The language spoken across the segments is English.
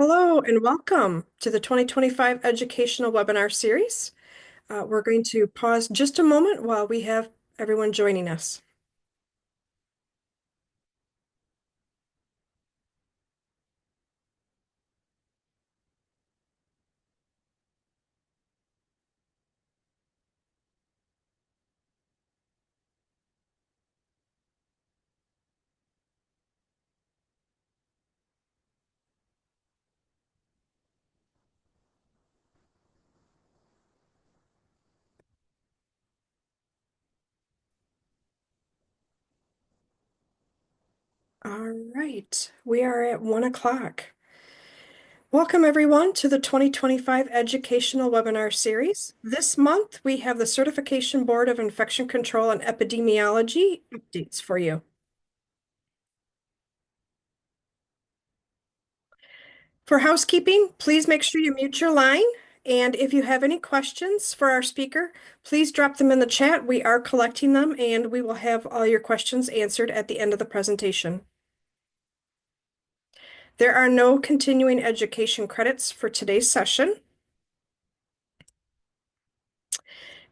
Hello and welcome to the 2025 Educational Webinar Series. We're going to pause just a moment while we have everyone joining us. All right, we are at 1 o'clock. Welcome everyone to the 2025 Educational Webinar Series. This month we have the Certification Board of Infection Control and Epidemiology updates for you. For housekeeping, please make sure you mute your line. And if you have any questions for our speaker, please drop them in the chat. We are collecting them and we will have all your questions answered at the end of the presentation. There are no continuing education credits for today's session.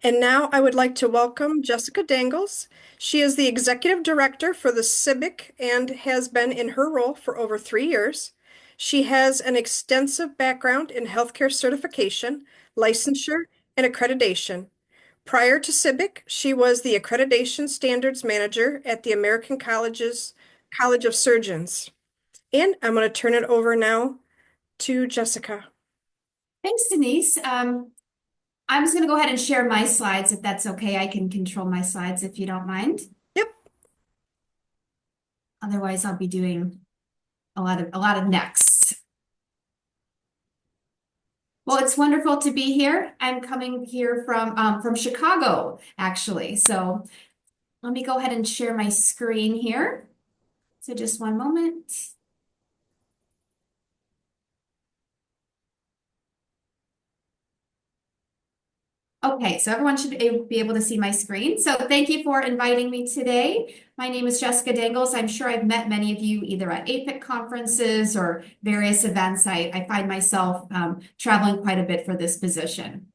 And now I would like to welcome Jessica Dangles. She is the Executive Director for the CBIC and has been in her role for over 3 years. She has an extensive background in healthcare certification, licensure, and accreditation. Prior to CBIC, she was the Accreditation Standards Manager at the American College of Surgeons. And I'm going to turn it over now to Jessica. Thanks, Denise. I'm just going to go ahead and share my slides if that's okay. I can control my slides if you don't mind. Yep. Otherwise, I'll be doing a lot of next. Well, it's wonderful to be here. I'm coming here from Chicago, actually. So let me go ahead and share my screen here. So just one moment. Okay, so everyone should be able to see my screen. So thank you for inviting me today. My name is Jessica Dangles. I'm sure I've met many of you either at APIC conferences or various events. I find myself traveling quite a bit for this position.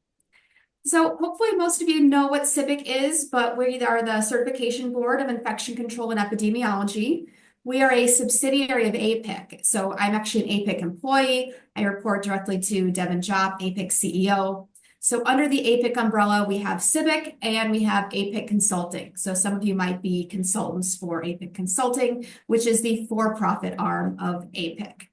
So hopefully most of you know what CBIC is, but we are the Certification Board of Infection Control and Epidemiology. We are a subsidiary of APIC. So I'm actually an APIC employee. I report directly to Devin Jopp, APIC CEO. So under the APIC umbrella, we have CBIC and we have APIC Consulting. So some of you might be consultants for APIC Consulting, which is the for-profit arm of APIC.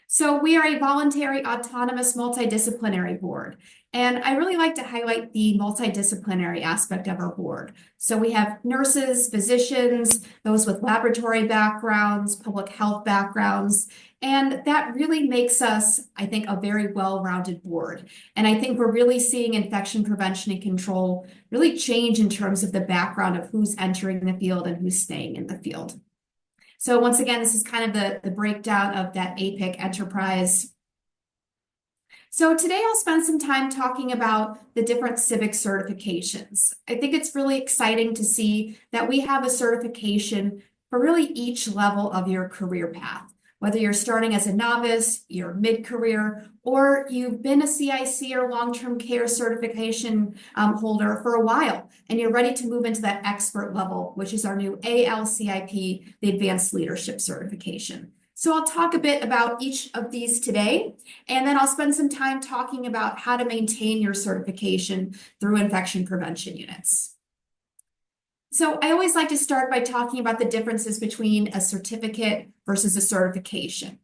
So we are a voluntary, autonomous, multidisciplinary board. And I really like to highlight the multidisciplinary aspect of our board. So we have nurses, physicians, those with laboratory backgrounds, public health backgrounds, and that really makes us, I think, a very well-rounded board. And I think we're really seeing infection prevention and control really change in terms of the background of who's entering the field and who's staying in the field. So once again, this is kind of the breakdown of that APIC enterprise. So today I'll spend some time talking about the different CBIC certifications. I think it's really exciting to see that we have a certification for really each level of your career path. Whether you're starting as a novice, you're mid-career, or you've been a CIC or long-term care certification holder for a while, and you're ready to move into that expert level, which is our new ALCIP, the Advanced Leadership Certification. So I'll talk a bit about each of these today, and then I'll spend some time talking about how to maintain your certification through infection prevention units. So I always like to start by talking about the differences between a certificate versus a certification.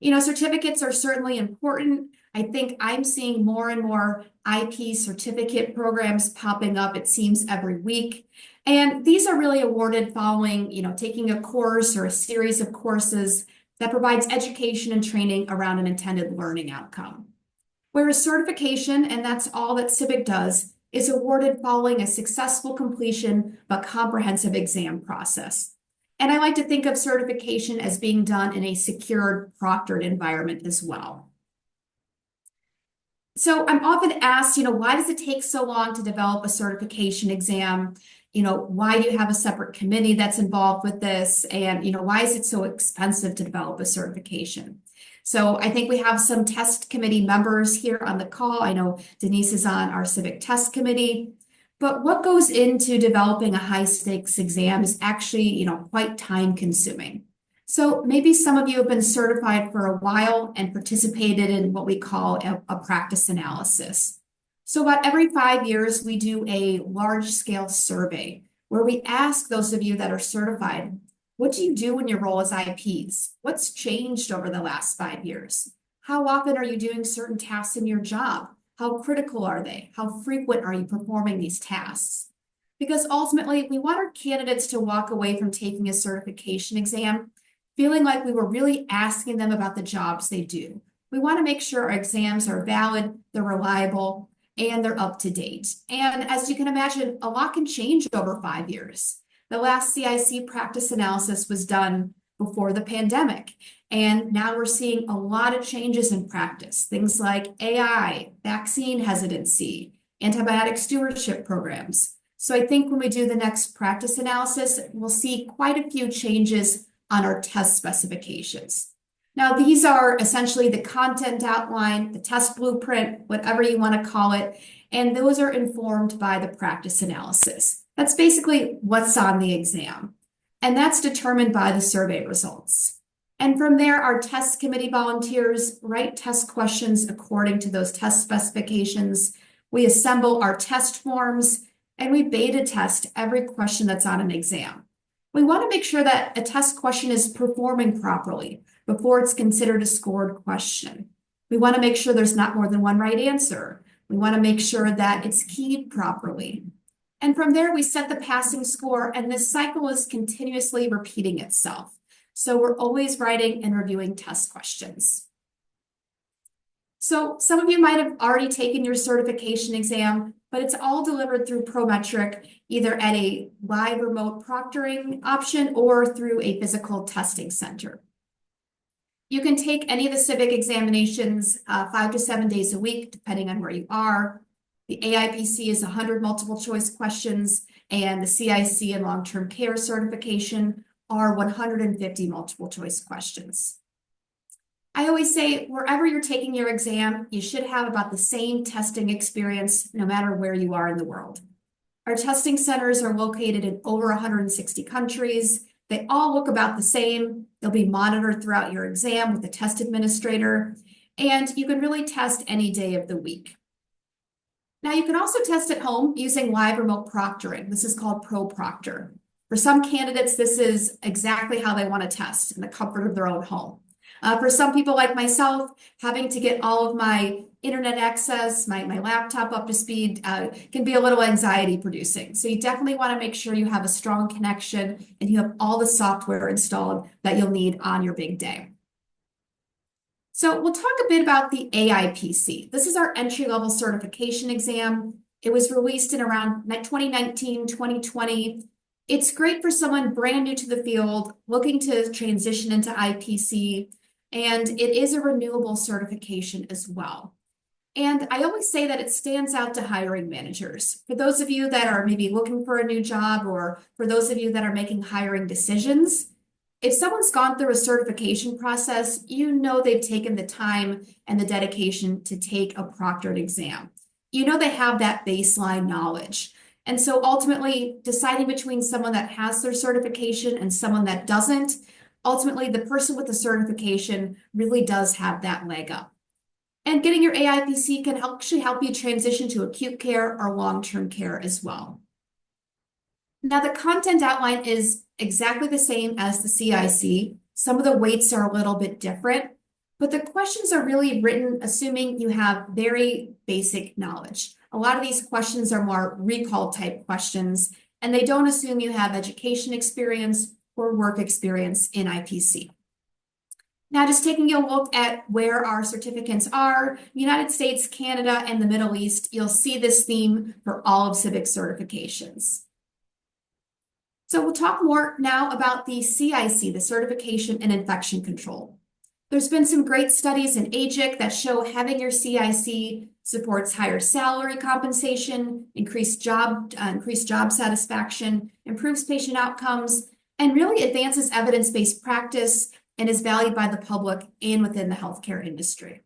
You know, certificates are certainly important. I think I'm seeing more and more IP certificate programs popping up, it seems, every week. And these are really awarded following, taking a course or a series of courses that provides education and training around an intended learning outcome. Whereas certification, and that's all that CBIC does, is awarded following a successful completion but comprehensive exam process. And I like to think of certification as being done in a secured, proctored environment as well. So I'm often asked, why does it take so long to develop a certification exam? Why do you have a separate committee that's involved with this? And, why is it so expensive to develop a certification? So I think we have some test committee members here on the call. I know Denise is on our civic test committee. But what goes into developing a high stakes exam is actually, quite time consuming. So maybe some of you have been certified for a while and participated in what we call a practice analysis. So about every 5 years, we do a large scale survey where we ask those of you that are certified, what do you do in your role as IPs? What's changed over the last 5 years? How often are you doing certain tasks in your job? How critical are they? How frequent are you performing these tasks? Because ultimately, we want our candidates to walk away from taking a certification exam feeling like we were really asking them about the jobs they do. We want to make sure our exams are valid, they're reliable, and they're up to date. And as you can imagine, a lot can change over 5 years. The last CIC practice analysis was done before the pandemic. And now we're seeing a lot of changes in practice, things like AI, vaccine hesitancy, antibiotic stewardship programs. So I think when we do the next practice analysis, we'll see quite a few changes on our test specifications. Now, these are essentially the content outline, the test blueprint, whatever you want to call it, and those are informed by the practice analysis. That's basically what's on the exam, and that's determined by the survey results. And from there, our test committee volunteers write test questions according to those test specifications. We assemble our test forms, and we beta test every question that's on an exam. We want to make sure that a test question is performing properly before it's considered a scored question. We want to make sure there's not more than one right answer. We want to make sure that it's keyed properly. And from there, we set the passing score, and this cycle is continuously repeating itself. So we're always writing and reviewing test questions. So some of you might have already taken your certification exam, but it's all delivered through Prometric, either at a live remote proctoring option or through a physical testing center. You can take any of the civic examinations 5 to 7 days a week, depending on where you are. The AIPC is 100 multiple choice questions, and the CIC and long-term care certification are 150 multiple choice questions. I always say, wherever you're taking your exam, you should have about the same testing experience, no matter where you are in the world. Our testing centers are located in over 160 countries. They all look about the same. They'll be monitored throughout your exam with a test administrator, and you can really test any day of the week. Now, you can also test at home using live remote proctoring. This is called ProProctor. For some candidates, this is exactly how they want to test in the comfort of their own home. For some people like myself, having to get all of my internet access, my laptop up to speed can be a little anxiety producing. So you definitely want to make sure you have a strong connection and you have all the software installed that you'll need on your big day. So we'll talk a bit about the AIPC. This is our entry-level certification exam. It was released in around 2019, 2020. It's great for someone brand new to the field, looking to transition into IPC, and it is a renewable certification as well. And I always say that it stands out to hiring managers. For those of you that are maybe looking for a new job, or for those of you that are making hiring decisions, if someone's gone through a certification process, you know they've taken the time and the dedication to take a proctored exam. You know they have that baseline knowledge. And so ultimately, deciding between someone that has their certification and someone that doesn't, ultimately the person with the certification really does have that leg up. And getting your AIPC can actually help you transition to acute care or long-term care as well. Now, the content outline is exactly the same as the CIC. Some of the weights are a little bit different, but the questions are really written assuming you have very basic knowledge. A lot of these questions are more recall type questions, and they don't assume you have education experience or work experience in IPC. Now, just taking a look at where our certificates are, United States, Canada, and the Middle East, you'll see this theme for all of civic certifications. So we'll talk more now about the CIC, the Certification in Infection Control. There's been some great studies in APIC that show having your CIC supports higher salary compensation, increased job satisfaction, improves patient outcomes, and really advances evidence-based practice and is valued by the public and within the healthcare industry.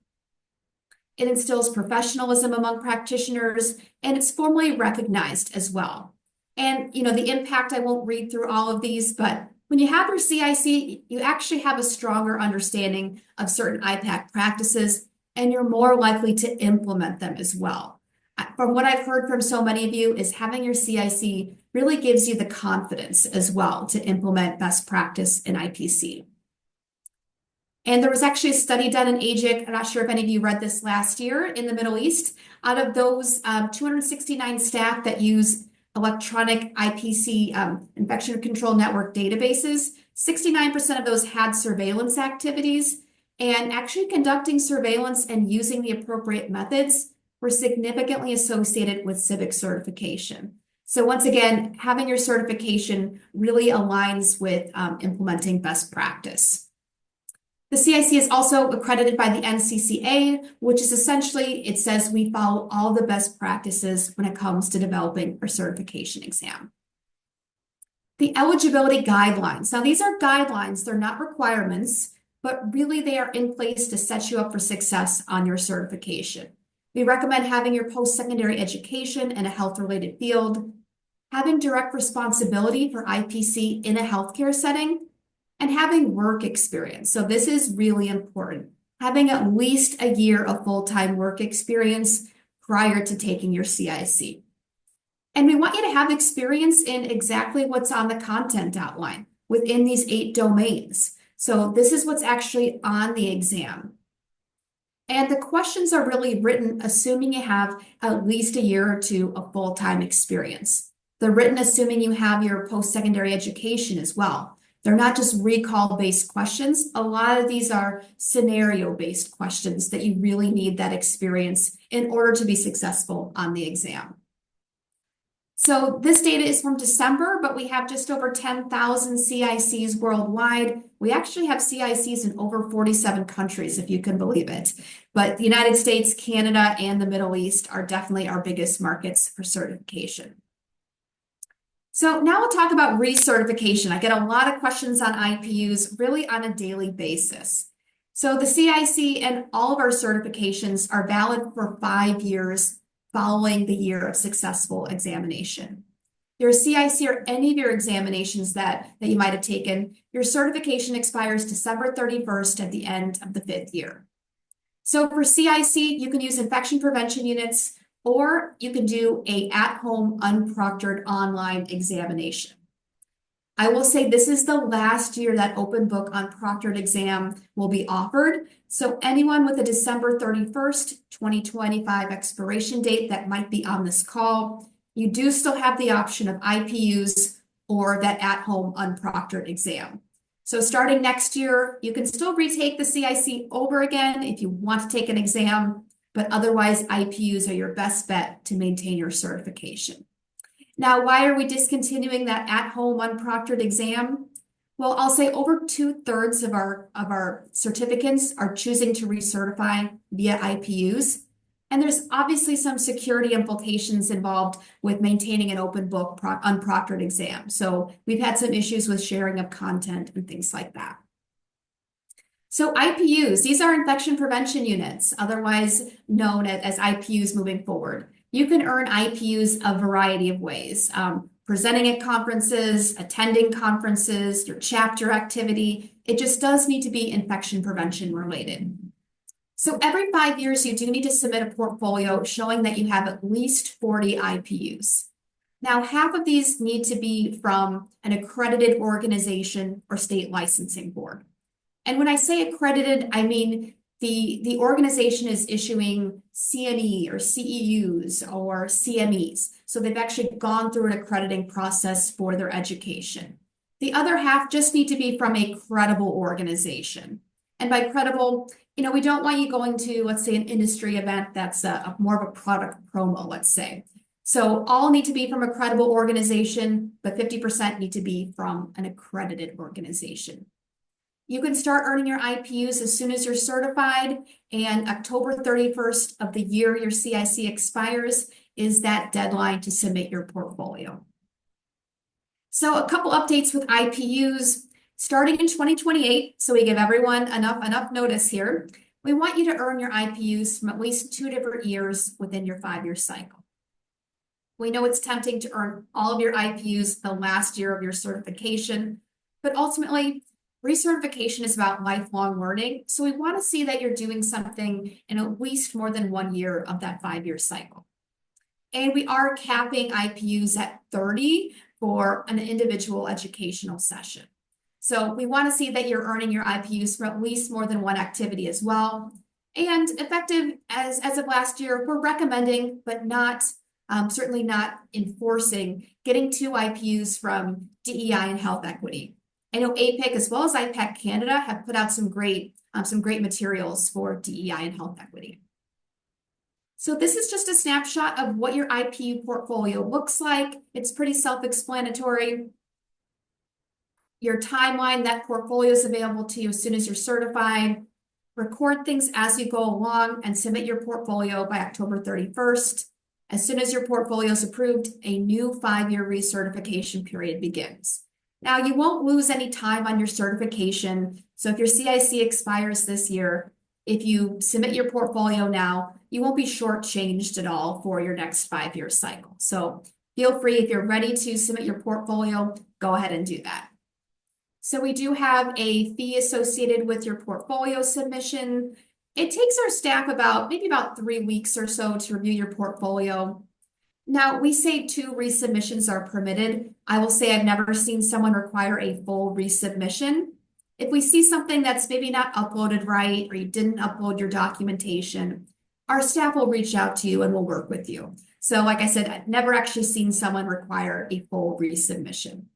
It instills professionalism among practitioners, and it's formally recognized as well. And, the impact, I won't read through all of these, but when you have your CIC, you actually have a stronger understanding of certain IPAC practices, and you're more likely to implement them as well. From what I've heard from so many of you is having your CIC really gives you the confidence as well to implement best practice in IPC. And there was actually a study done in APIC. I'm not sure if any of you read this last year in the Middle East. Out of those 269 staff that use electronic IPC infection control network databases, 69% of those had surveillance activities, and actually conducting surveillance and using the appropriate methods were significantly associated with CBIC certification. So once again, having your certification really aligns with implementing best practice. The CIC is also accredited by the NCCA, which is essentially, it says we follow all the best practices when it comes to developing our certification exam. The eligibility guidelines. Now, these are guidelines. They're not requirements, but really they are in place to set you up for success on your certification. We recommend having your post-secondary education in a health-related field, having direct responsibility for IPC in a healthcare setting, and having work experience. So this is really important. Having at least a year of full-time work experience prior to taking your CIC. And we want you to have experience in exactly what's on the content outline within these 8 domains. So this is what's actually on the exam. And the questions are really written assuming you have at least a year or 2 of full-time experience. They're written assuming you have your post-secondary education as well. They're not just recall-based questions. A lot of these are scenario-based questions that you really need that experience in order to be successful on the exam. So this data is from December, but we have just over 10,000 CICs worldwide. We actually have CICs in over 47 countries, if you can believe it. But the United States, Canada, and the Middle East are definitely our biggest markets for certification. So now we'll talk about recertification. I get a lot of questions on IPUs really on a daily basis. So the CIC and all of our certifications are valid for 5 years following the year of successful examination. Your CIC or any of your examinations that you might have taken, your certification expires December 31st at the end of the 5th year. So for CIC, you can use infection prevention units, or you can do a at-home unproctored online examination. I will say this is the last year that open book unproctored exam will be offered. So anyone with a December 31st, 2025 expiration date that might be on this call, you do still have the option of IPUs or that at-home unproctored exam. So starting next year, you can still retake the CIC over again if you want to take an exam, but otherwise IPUs are your best bet to maintain your certification. Now, why are we discontinuing that at-home unproctored exam? Well, I'll say over 2/3 of our certificants are choosing to recertify via IPUs. And there's obviously some security implications involved with maintaining an open book unproctored exam. So we've had some issues with sharing of content and things like that. So IPUs, these are infection prevention units, otherwise known as IPUs moving forward. You can earn IPUs a variety of ways. Presenting at conferences, attending conferences, your chapter activity. It just does need to be infection prevention related. So every 5 years, you do need to submit a portfolio showing that you have at least 40 IPUs. Now, half of these need to be from an accredited organization or state licensing board. And when I say accredited, I mean the organization is issuing CNE or CEUs or CMEs. So they've actually gone through an accrediting process for their education. The other half just need to be from a credible organization. And by credible, we don't want you going to, let's say, an industry event that's more of a product promo, let's say. So all need to be from a credible organization, but 50% need to be from an accredited organization. You can start earning your IPUs as soon as you're certified, and October 31st of the year your CIC expires is that deadline to submit your portfolio. So a couple updates with IPUs. Starting in 2028, so we give everyone enough notice here, we want you to earn your IPUs from at least 2 different years within your 5-year cycle. We know it's tempting to earn all of your IPUs the last year of your certification, but ultimately, recertification is about lifelong learning. So we want to see that you're doing something in at least more than 1 year of that 5-year cycle. And we are capping IPUs at 30 for an individual educational session. So we want to see that you're earning your IPUs for at least more than one activity as well. And effective as of last year, we're recommending, but not certainly not enforcing, getting 2 IPUs from DEI and health equity. I know APIC as well as IPEC Canada have put out some great materials for DEI and health equity. So this is just a snapshot of what your IPU portfolio looks like. It's pretty self-explanatory. Your timeline, that portfolio is available to you as soon as you're certified. Record things as you go along and submit your portfolio by October 31st. As soon as your portfolio is approved, a new 5-year recertification period begins. Now, you won't lose any time on your certification. So if your CIC expires this year, if you submit your portfolio now, you won't be shortchanged at all for your next 5-year cycle. So feel free, if you're ready to submit your portfolio, go ahead and do that. So we do have a fee associated with your portfolio submission. It takes our staff maybe about 3 weeks or so to review your portfolio. Now, we say 2 resubmissions are permitted. I will say I've never seen someone require a full resubmission. If we see something that's maybe not uploaded right, or you didn't upload your documentation, our staff will reach out to you and we'll work with you. So like I said, I've never actually seen someone require a full resubmission.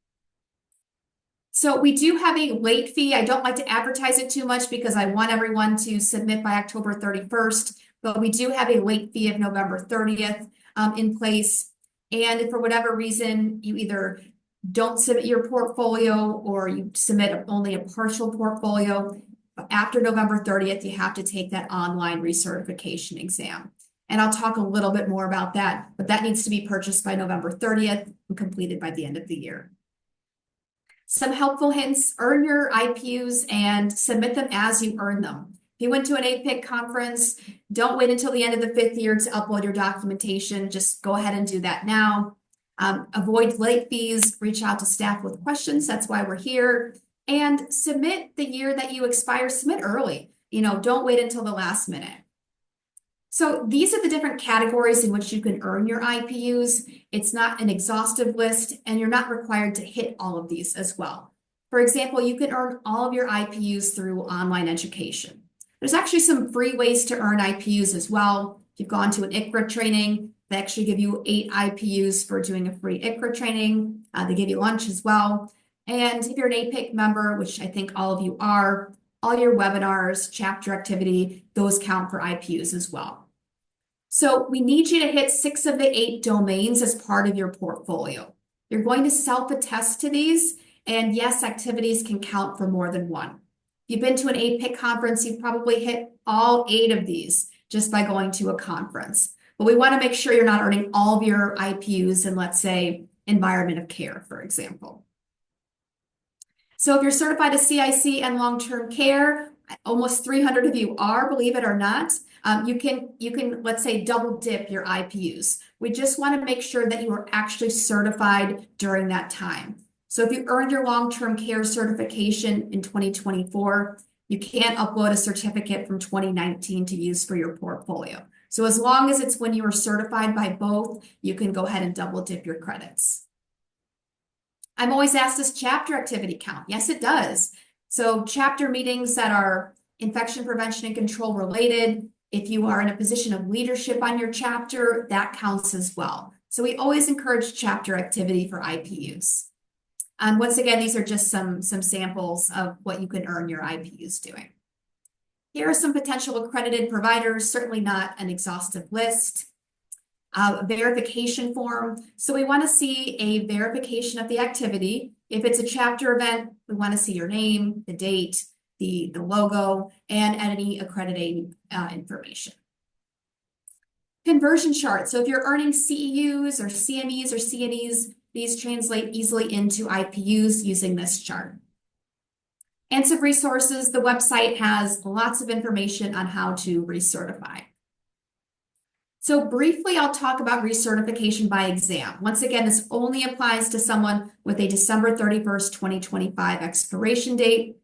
So we do have a late fee. I don't like to advertise it too much because I want everyone to submit by October 31st, but we do have a late fee of November 30th in place. And if for whatever reason you either don't submit your portfolio or you submit only a partial portfolio, after November 30th, you have to take that online recertification exam. And I'll talk a little bit more about that, but that needs to be purchased by November 30th and completed by the end of the year. Some helpful hints: earn your IPUs and submit them as you earn them. If you went to an APIC conference, don't wait until the end of the 5th year to upload your documentation. Just go ahead and do that now. Avoid late fees, reach out to staff with questions. That's why we're here. And submit the year that you expire, submit early. Don't wait until the last minute. So these are the different categories in which you can earn your IPUs. It's not an exhaustive list, and you're not required to hit all of these as well. For example, you can earn all of your IPUs through online education. There's actually some free ways to earn IPUs as well. If you've gone to an ICRA training, they actually give you 8 IPUs for doing a free ICRA training. They give you lunch as well. And if you're an APIC member, which I think all of you are, all your webinars, chapter activity, those count for IPUs as well. So we need you to hit 6 of the 8 domains as part of your portfolio. You're going to self-attest to these, and yes, activities can count for more than one. If you've been to an APIC conference, you've probably hit all 8 of these just by going to a conference. But we want to make sure you're not earning all of your IPUs in, let's say, environment of care, for example. So if you're certified as CIC and long-term care, almost 300 of you are, believe it or not, you can, let's say, double dip your IPUs. We just want to make sure that you are actually certified during that time. So if you earned your long-term care certification in 2024, you can't upload a certificate from 2019 to use for your portfolio. So as long as it's when you were certified by both, you can go ahead and double dip your credits. I'm always asked, does chapter activity count? Yes, it does. So chapter meetings that are infection prevention and control related, if you are in a position of leadership on your chapter, that counts as well. So we always encourage chapter activity for IPUs. Once again, these are just some samples of what you can earn your IPUs doing. Here are some potential accredited providers, certainly not an exhaustive list. Verification form. So we want to see a verification of the activity. If it's a chapter event, we want to see your name, the date, the logo, and any accrediting information. Conversion chart. So if you're earning CEUs or CMEs or CNEs, these translate easily into IPUs using this chart. and some resources. The website has lots of information on how to recertify. So briefly, I'll talk about recertification by exam. Once again, this only applies to someone with a December 31st, 2025 expiration date.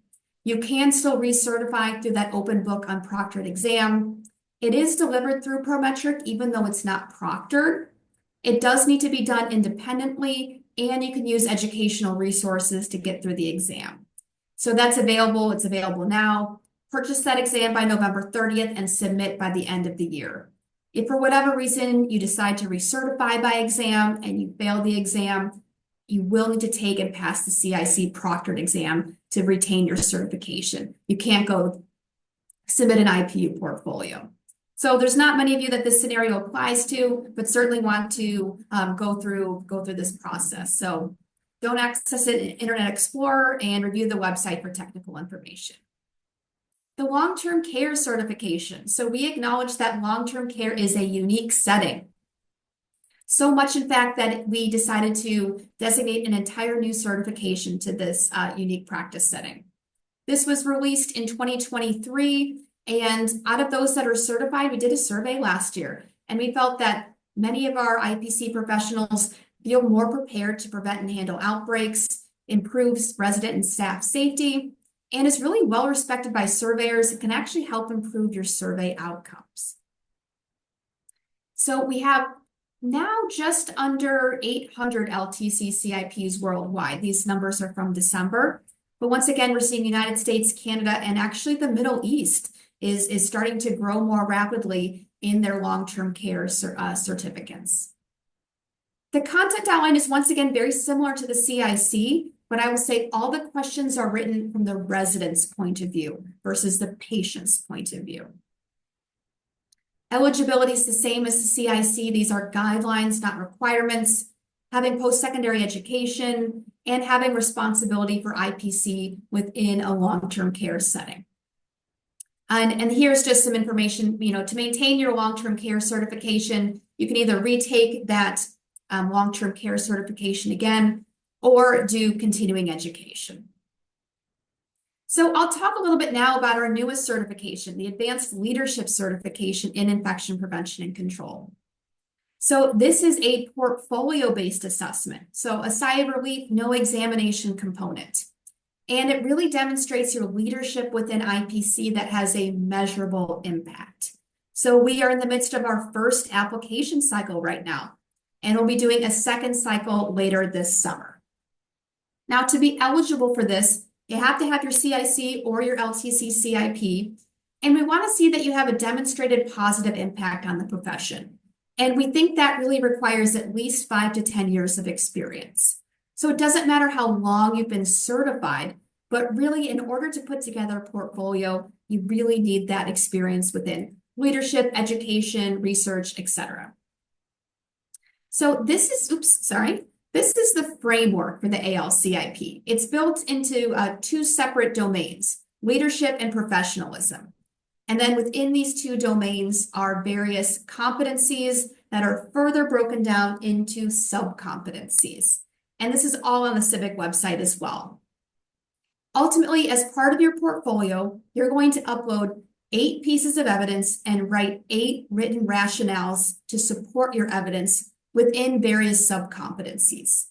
You can still recertify through that open book unproctored exam. It is delivered through Prometric, even though it's not proctored. It does need to be done independently, and you can use educational resources to get through the exam. So that's available. It's available now. Purchase that exam by November 30th and submit by the end of the year. If for whatever reason you decide to recertify by exam and you fail the exam, you will need to take and pass the CIC proctored exam to retain your certification. You can't go submit an IPU portfolio. So there's not many of you that this scenario applies to, but certainly want to go through this process. So don't access it in Internet Explorer and review the website for technical information. The long-term care certification. So we acknowledge that long-term care is a unique setting. So much, in fact, that we decided to designate an entire new certification to this unique practice setting. This was released in 2023, and out of those that are certified, we did a survey last year, and we felt that many of our IPC professionals feel more prepared to prevent and handle outbreaks, improves resident and staff safety, and is really well respected by surveyors. It can actually help improve your survey outcomes. So we have now just under 800 LTC CIPs worldwide. These numbers are from December. But once again, we're seeing United States, Canada, and actually the Middle East is starting to grow more rapidly in their long-term care certificates. The content outline is once again very similar to the CIC, but I will say all the questions are written from the resident's point of view versus the patient's point of view. Eligibility is the same as the CIC. These are guidelines, not requirements. Having post-secondary education and having responsibility for IPC within a long-term care setting. And here's just some information, to maintain your long-term care certification, you can either retake that long-term care certification again, or do continuing education. So I'll talk a little bit now about our newest certification, the Advanced Leadership Certification in Infection Prevention and Control. So this is a portfolio-based assessment. So a sigh of relief, no examination component. And it really demonstrates your leadership within IPC that has a measurable impact. So we are in the midst of our first application cycle right now, and we'll be doing a second cycle later this summer. Now, to be eligible for this, you have to have your CIC or your LTC CIP, and we want to see that you have a demonstrated positive impact on the profession. And we think that really requires at least 5 to 10 years of experience. So it doesn't matter how long you've been certified, but really in order to put together a portfolio, you really need that experience within leadership, education, research, etc. So this is the framework for the ALCIP. It's built into 2 separate domains, leadership and professionalism. And then within these 2 domains are various competencies that are further broken down into sub-competencies. And this is all on the CBIC website as well. Ultimately, as part of your portfolio, you're going to upload 8 pieces of evidence and write 8 written rationales to support your evidence within various sub-competencies.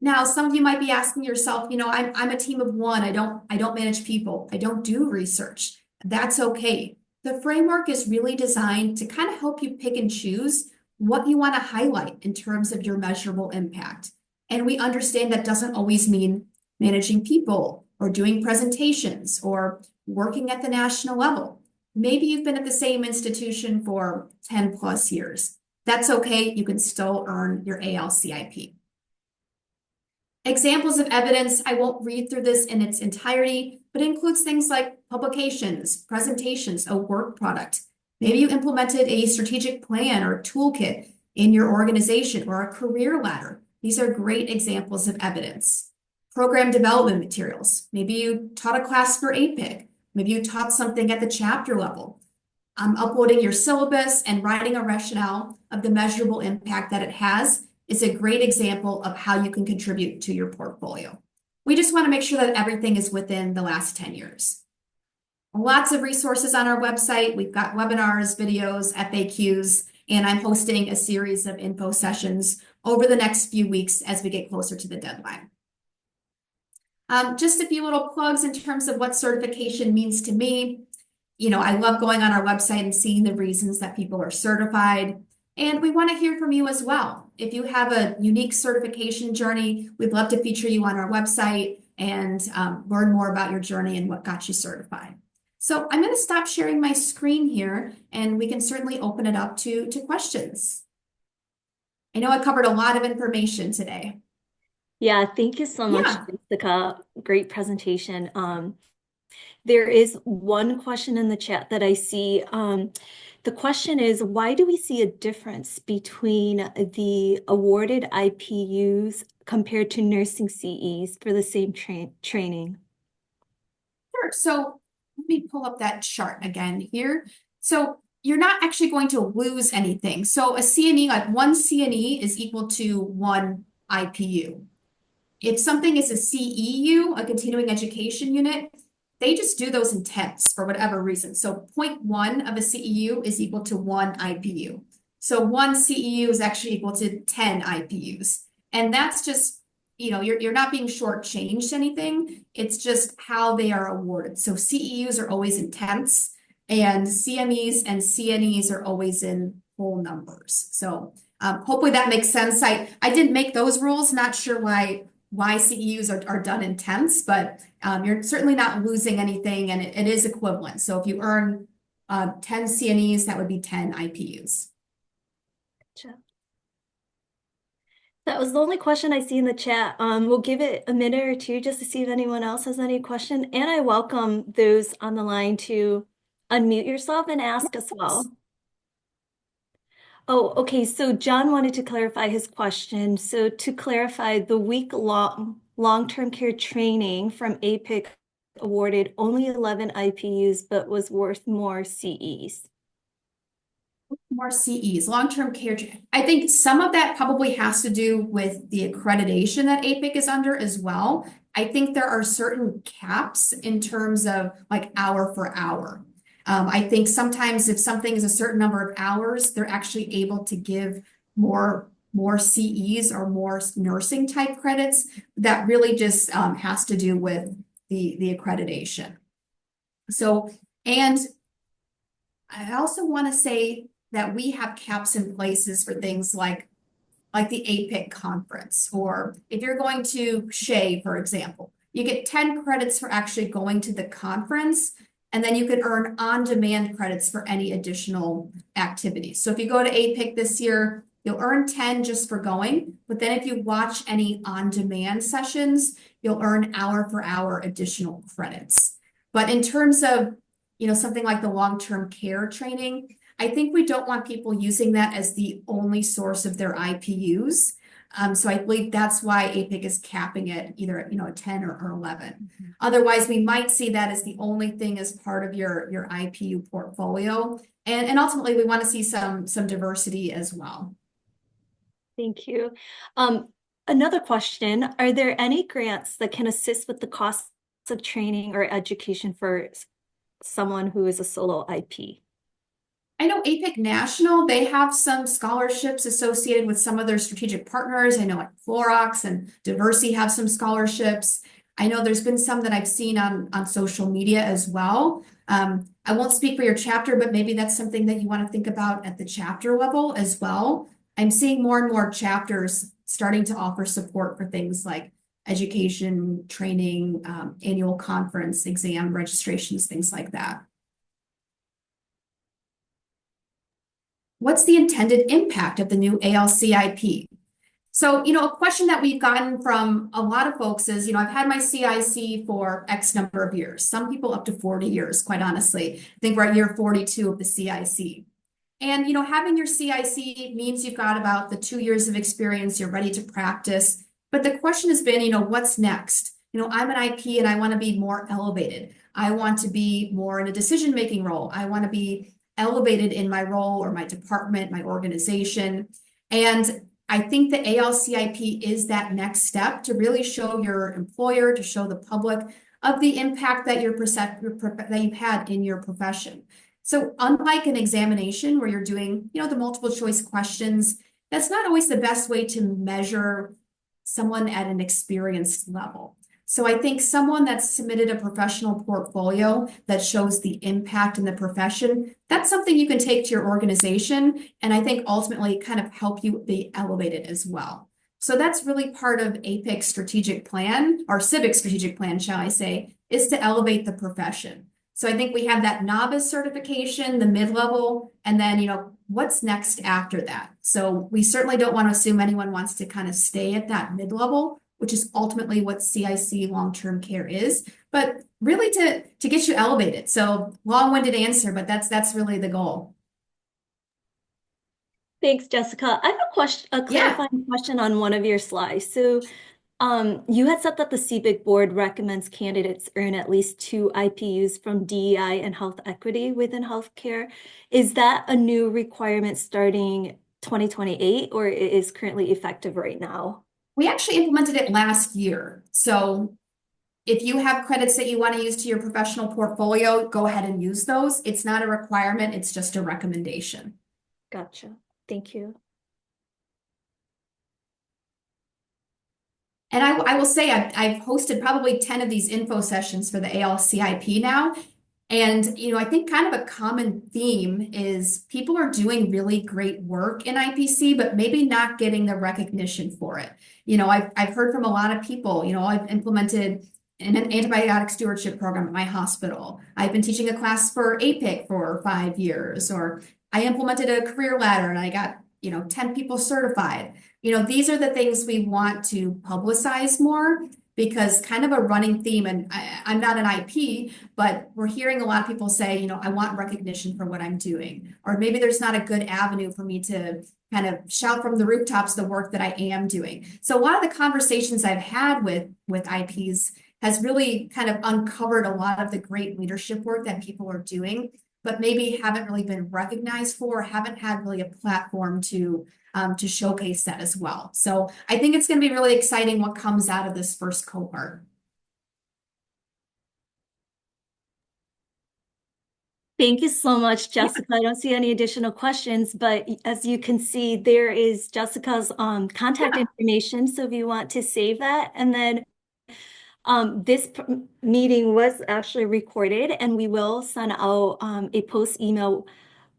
Now, some of you might be asking yourself, I'm a team of 1. I don't manage people. I don't do research. That's okay. The framework is really designed to kind of help you pick and choose what you want to highlight in terms of your measurable impact. And we understand that doesn't always mean managing people or doing presentations or working at the national level. Maybe you've been at the same institution for 10 plus years. That's okay. You can still earn your ALCIP. Examples of evidence, I won't read through this in its entirety, but it includes things like publications, presentations, a work product. Maybe you implemented a strategic plan or toolkit in your organization or a career ladder. These are great examples of evidence. Program development materials. Maybe you taught a class for APIC. Maybe you taught something at the chapter level. Uploading your syllabus and writing a rationale of the measurable impact that it has is a great example of how you can contribute to your portfolio. We just want to make sure that everything is within the last 10 years. Lots of resources on our website. We've got webinars, videos, FAQs, and I'm hosting a series of info sessions over the next few weeks as we get closer to the deadline. Just a few little plugs in terms of what certification means to me. I love going on our website and seeing the reasons that people are certified. And we want to hear from you as well. If you have a unique certification journey, we'd love to feature you on our website and learn more about your journey and what got you certified. So I'm going to stop sharing my screen here, and we can certainly open it up to questions. I know I covered a lot of information today. Yeah, thank you so much, Yeah. Jessica. Great presentation. There is one question in the chat that I see. The question is, why do we see a difference between the awarded IPUs compared to nursing CEs for the same training? Sure. So let me pull up that chart again here. So you're not actually going to lose anything. So a CNE, like one CNE is equal to one IPU. If something is a CEU, a continuing education unit, they just do those in tenths for whatever reason. So 0.1 of a CEU is equal to one IPU. So one CEU is actually equal to 10 IPUs. And that's just, you're not being shortchanged anything. It's just how they are awarded. So CEUs are always in tenths, and CMEs and CNEs are always in whole numbers. So hopefully that makes sense. I didn't make those rules, not sure why CEUs are done in tenths, but you're certainly not losing anything, and it is equivalent. So if you earn 10 CNEs, that would be 10 IPUs. Gotcha. That was the only question I see in the chat. We'll give it a minute or two just to see if anyone else has any question. And I welcome those on the line to unmute yourself and ask as well. Oh, okay. So John wanted to clarify his question. So to clarify, the week-long long-term care training from APIC awarded only 11 IPUs, but was worth more CEs. More CEs, long-term care. I think some of that probably has to do with the accreditation that APIC is under as well. I think there are certain caps in terms of like hour for hour. I think sometimes if something is a certain number of hours, they're actually able to give more CEs or more nursing type credits. That really just has to do with the accreditation. So, and I also want to say that we have caps in places for things like the APIC conference, or if you're going to SHE, for example, you get 10 credits for actually going to the conference, and then you can earn on-demand credits for any additional activities. So if you go to APIC this year, you'll earn 10 just for going, but then if you watch any on-demand sessions, you'll earn hour for hour additional credits. But in terms of, something like the long-term care training, I think we don't want people using that as the only source of their IPUs. So I believe that's why APIC is capping it either at, a 10 or 11. Mm-hmm. Otherwise, we might see that as the only thing as part of your IPU portfolio. And ultimately, we want to see some diversity as well. Thank you. Another question, are there any grants that can assist with the costs of training or education for someone who is a solo IP? I know APIC National, they have some scholarships associated with some of their strategic partners. I know like Clorox and Diversey have some scholarships. I know there's been some that I've seen on social media as well. I won't speak for your chapter, but maybe that's something that you want to think about at the chapter level as well. I'm seeing more and more chapters starting to offer support for things like education, training, annual conference, exam registrations, things like that. What's the intended impact of the new ALCIP? So, a question that we've gotten from a lot of folks is, I've had my CIC for X number of years, some people up to 40 years, quite honestly. I think we're at year 42 of the CIC. And, having your CIC means you've got about the 2 years of experience, you're ready to practice. But the question has been, what's next? I'm an IP and I want to be more elevated. I want to be more in a decision-making role. I want to be elevated in my role or my department, my organization. And I think the ALCIP is that next step to really show your employer, to show the public of the impact that that you've had in your profession. So unlike an examination where you're doing, the multiple choice questions, that's not always the best way to measure someone at an experienced level. So I think someone that's submitted a professional portfolio that shows the impact in the profession, that's something you can take to your organization, and I think ultimately kind of help you be elevated as well. So that's really part of APIC's strategic plan, or CBIC strategic plan, shall I say, is to elevate the profession. So I think we have that novice certification, the mid-level, and then, what's next after that? So we certainly don't want to assume anyone wants to kind of stay at that mid-level, which is ultimately what CIC long-term care is, but really to get you elevated. So long-winded answer, but that's really the goal. Thanks, Jessica. I have a Yeah. clarifying question on one of your slides. So you had said that the CBIC board recommends candidates earn at least 2 IPUs from DEI and health equity within healthcare. Is that a new requirement starting 2028, or it is currently effective right now? We actually implemented it last year. So if you have credits that you want to use to your professional portfolio, go ahead and use those. It's not a requirement, it's just a recommendation. Gotcha. Thank you. And I will say I've hosted probably 10 of these info sessions for the ALCIP now. And, I think kind of a common theme is people are doing really great work in IPC, but maybe not getting the recognition for it. I've heard from a lot of people, I've implemented an antibiotic stewardship program at my hospital. I've been teaching a class for APIC for 5 years, or I implemented a career ladder and I got, 10 people certified. These are the things we want to publicize more, because kind of a running theme, and I'm not an IP, but we're hearing a lot of people say, I want recognition for what I'm doing. Or maybe there's not a good avenue for me to kind of shout from the rooftops the work that I am doing. So a lot of the conversations I've had with IPs has really kind of uncovered a lot of the great leadership work that people are doing, but maybe haven't really been recognized for, haven't had really a platform to showcase that as well. So I think it's going to be really exciting what comes out of this first cohort. Thank you so much, Jessica. I don't see any additional questions, but as you can see, there is Jessica's contact information. So if you want to save that, and then this meeting was actually recorded, and we will send out a post email,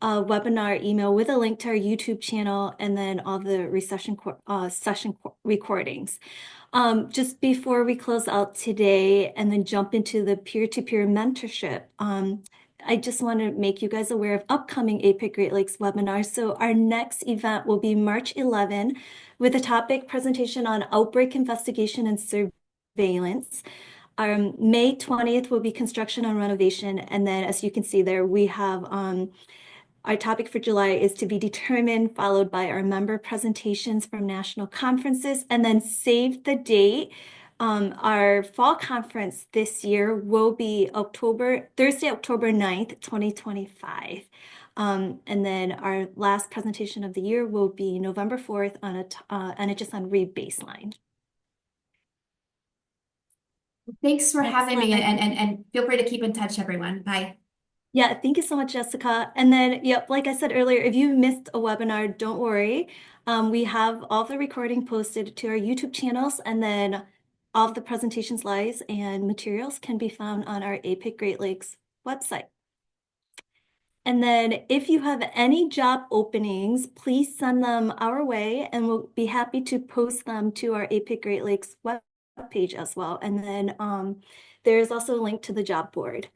webinar email with a link to our YouTube channel, and then all the session recordings. Just before we close out today and then jump into the peer-to-peer mentorship, I just want to make you guys aware of upcoming APIC Great Lakes webinars. So our next event will be March 11 with a topic presentation on outbreak investigation and surveillance. May 20th will be construction and renovation. And then as you can see there, we have our topic for July is to be determined, followed by our member presentations from national conferences, and then save the date. Our fall conference this year will be Thursday, October 9th, 2025. And then our last presentation of the year will be November 4th on NHS Re-Baseline. Thanks for having me, slide. and feel free to keep in touch, everyone. Bye. Yeah, thank you so much, Jessica. And then, yep, like I said earlier, if you missed a webinar, don't worry. We have all the recording posted to our YouTube channels, and then all of the presentation slides and materials can be found on our APIC Great Lakes website. And then if you have any job openings, please send them our way, and we'll be happy to post them to our APIC Great Lakes webpage as well. And then there's also a link to the job board.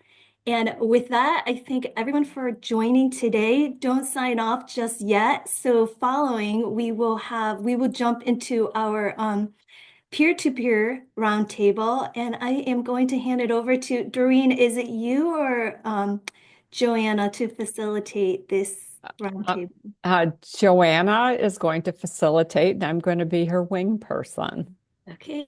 And with that, I thank everyone for joining today. Don't sign off just yet. So following, we will jump into our peer-to-peer roundtable, and I am going to hand it over to Doreen. Is it you or Joanna to facilitate this roundtable? Joanna is going to facilitate, and I'm going to be her wing person. Okay.